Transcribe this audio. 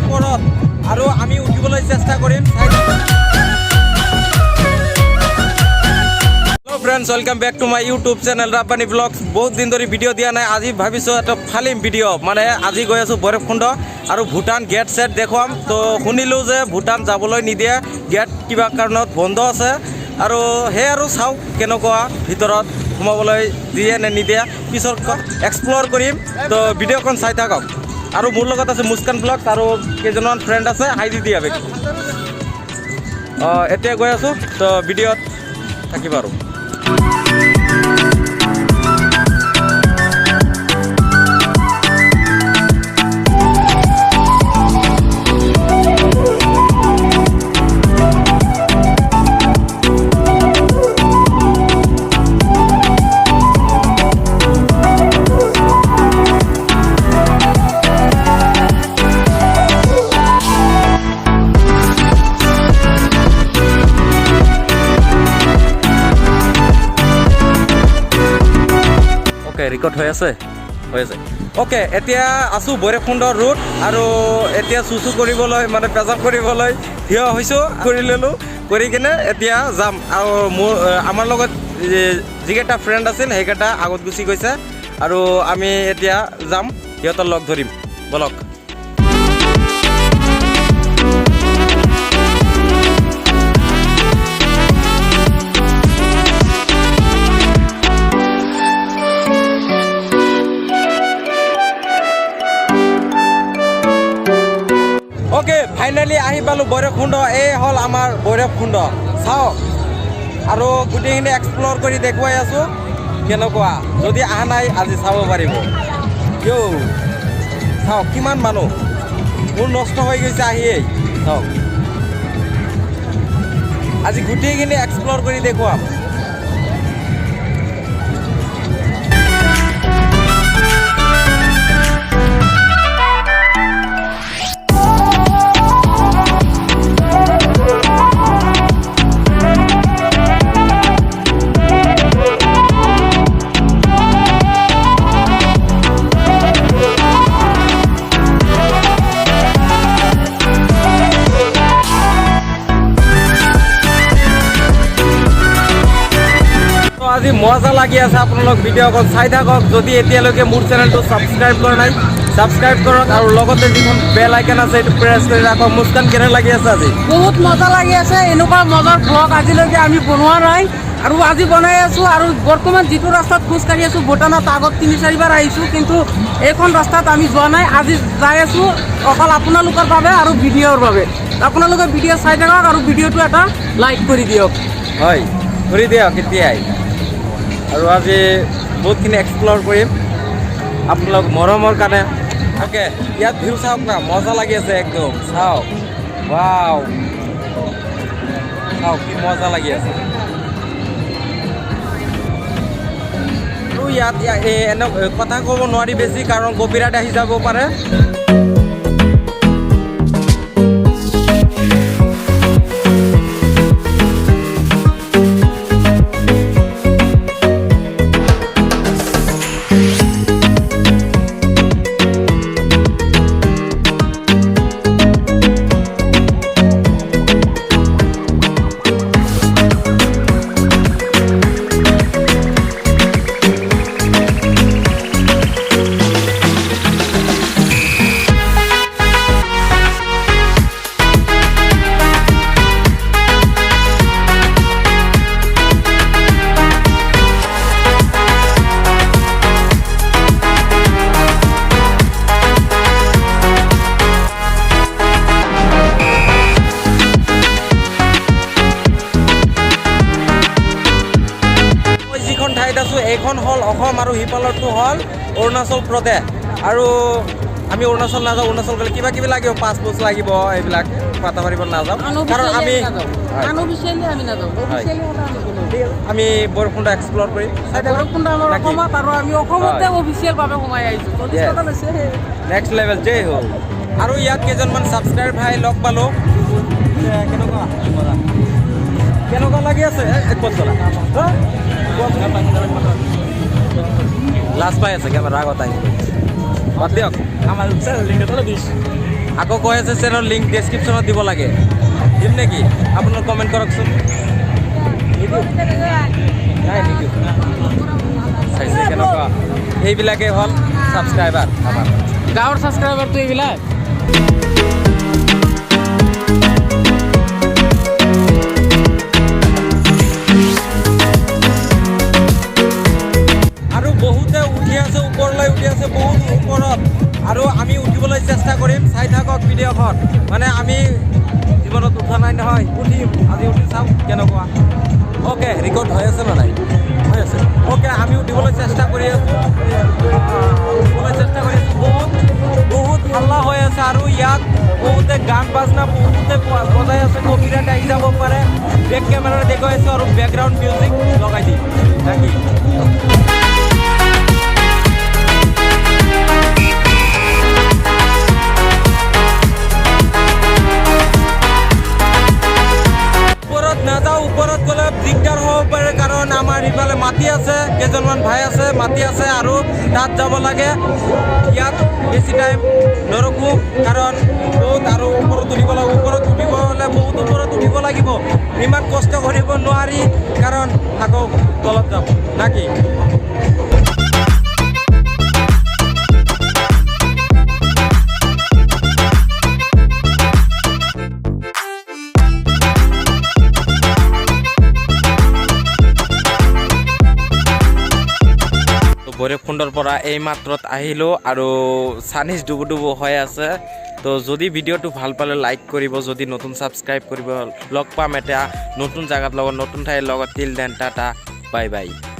ওপৰত আৰু আমি উঠিবলৈ চেষ্টা কৰিম। Friends welcome back to my YouTube channel Rabbani blogs. বহুত দিন ধরে ভিডিও দিয়া নাই, আজি ভাবিছো এটা ফালিম ভিডিও। মানে আজি গৈ আছো ভৈৰৱকুণ্ড আৰু ভূটান গেট সেট দেখুৱাম। তো শুনিলো যে ভূটান যাবলৈ নিদিয়ে, গেট কিবা কাৰণত বন্ধ আছে। আৰু সেই আৰু চাওক কেনেকুৱা ভিতৰত সোমাবলৈ দিয়ে নে নিদিয়ে, পিছত এক্সপ্ল'ৰ কৰিম। তো ভিডিঅ'খন চাই থাকক। আৰু মোৰ লগত আছে মুস্কান ব্লগছ আৰু কেইজনমান ফ্ৰেণ্ড আছে, হাই দি দিয়া বেগ। এতিয়া গৈ আছো, তো ভিডিঅ'ত থাকিব আৰু। ৰেকৰ্ড হৈ আছে অ'কে। এতিয়া আছোঁ ভৈৰৱকুণ্ড ৰোড আৰু এতিয়া চুচু কৰিবলৈ মানে পেচাব কৰিবলৈ থিয় হৈছোঁ, কৰি ল'লোঁ। কৰি কিনে এতিয়া যাম। আৰু আমাৰ লগত যিকেইটা ফ্ৰেণ্ড আছিল সেইকেইটা আগত গুচি গৈছে আৰু আমি এতিয়া যাম, সিহঁতৰ লগ ধৰিম। বলক। অ'কে, ফাইনেলি আহি পালোঁ ভৈৰৱকুণ্ড। এই হ'ল আমাৰ ভৈৰৱকুণ্ড, চাওক। আৰু গোটেইখিনি এক্সপ্ল'ৰ কৰি দেখুৱাই আছোঁ কেনেকুৱা। যদি অহা নাই আজি চাব পাৰিব। চাওক কিমান মানুহ, মোৰ নষ্ট হৈ গৈছে আহিয়েই। চাওক আজি গোটেইখিনি এক্সপ্ল'ৰ কৰি দেখুৱাম। আজি মজা লাগি আছে, আপোনালোক ভিডিঅ'খন চাই থাকক। যদি এতিয়ালৈকে মোৰ চেনেলটো ছাবস্ক্ৰাইব কৰা নাই, ছাবস্ক্ৰাইব কৰক আৰু লগতে যিখন বেল আইকন আছে সেইটো প্ৰেছ কৰি ৰাখক। মুস্কান কেনে লাগি আছে? আজি বহুত মজা লাগি আছে। এনেকুৱা মজাৰ ব্লগ আজিলৈকে আমি বনোৱা নাই আৰু আজি বনাই আছোঁ। আৰু বৰ্তমান যিটো ৰাস্তাত খোজকাঢ়ি আছোঁ, ভূটানত আগত 3-4 আহিছোঁ, কিন্তু এইখন ৰাস্তাত আমি যোৱা নাই। আজি যাই আছোঁ অকল আপোনালোকৰ বাবে আৰু ভিডিঅ'ৰ বাবে। আপোনালোকে ভিডিঅ' চাই থাকক আৰু ভিডিঅ'টো এটা লাইক কৰি দিয়ক। হয়, কৰি দিয়ক এতিয়াই। আৰু আজি বহুতখিনি এক্সপ্ল'ৰ কৰিম আপোনালোক মৰমৰ কাৰণে। অ'কে, ইয়াত ভিউ চাওক না, মজা লাগি আছে একদম। চাওক, ৱাও, চাওক কি মজা লাগি আছে। আৰু ইয়াত এনে কথা ক'ব নোৱাৰি বেছি, কাৰণ কপিৰাইট আহি যাব পাৰে। এইখন হ'ল অসম আৰু সিফালৰটো হ'ল অৰুণাচল প্ৰদেশ। আৰু আমি অৰুণাচল নাযাওঁ। অৰুণাচল গ'লে কিবা কিবি লাগিব, পাছপোৰ্ট লাগিব, এইবিলাক পাতা পাৰিব নাযাওঁ, কাৰণ আমি আমি ভৈৰৱকুণ্ড এক্সপ্ল'ৰ কৰিম। ভৈৰৱকুণ্ড আমাৰ অসমত আৰু আমি অসমতে অফিচিয়েলভাৱে সোমাই আহিছোঁ। নেক্সট লেভেল জয় হ'ল। আৰু ইয়াত কেইজনমান ছাবস্ক্ৰাইব ভাই লগ পালোঁ। কেনেকুৱা লাগি আছে? লাজ পাই আছে কেমেৰা আগত আহি। বাদ দিয়ক আমাৰ চেনেল লিংক এটা দিছ আকৌ কৈ আছে চেনেল লিংক ডেছক্ৰিপশ্যনত দিব লাগে দিম নেকি আপোনালোক কমেণ্ট কৰকচোন নাই নিদিওঁ চাইছে কেনেকুৱা এইবিলাকেই হ'ল ছাবস্ক্ৰাইবাৰ আমাৰ গাঁৱৰ ছাবস্ক্ৰাইবাৰটো এইবিলাক আৰু বহুতে উঠি আছে ওপৰলৈ উঠি আছে বহুত ওপৰত আৰু আমি উঠিবলৈ চেষ্টা কৰিম চাই থাকক ভিডিঅ'খন মানে আমি জীৱনত উঠা নাই নহয় উঠিম আজি উঠি চাওঁ কেনেকুৱা অ'কে ৰেকৰ্ড হৈ আছে নে নাই হৈ আছে অ'কে আমি উঠিবলৈ চেষ্টা কৰি আছোঁ বহুত হাল্লা হৈ আছে আৰু ইয়াত বহুতে গান বাজনা বহুতে বজাই আছে কপিৰাইট আহি যাব পাৰে বেক কেমেৰা দেখুৱাই আছোঁ আৰু বেকগ্ৰাউণ্ড মিউজিক লগাই দিম থাকি নাযাওঁ ওপৰত গ'লে দিগদাৰ হ'ব পাৰে কাৰণ আমাৰ ইফালে মাটি আছে কেইজনমান ভাই আছে মাটি আছে আৰু তাত যাব লাগে ইয়াত বেছি টাইম নৰখোঁ কাৰণ বহুত আৰু ওপৰত উঠিব লাগিব ওপৰত উঠিব হ'লে বহুত ওপৰত উঠিব লাগিব ইমান কষ্ট কৰিব নোৱাৰি কাৰণ আকৌ তলত যাব না কি ভৈৰৱকুণ্ডৰ পৰা এই মাত্ৰত আহিলোঁ আৰু চানিজ ডুবু হৈ আছে তো যদি ভিডিঅ'টো ভাল পালে লাইক কৰিব যদি নতুন ছাবস্ক্ৰাইব কৰিব লগ পাম এতিয়া নতুন জেগাত লগত নতুন ঠাইৰ লগত till then tata bye bye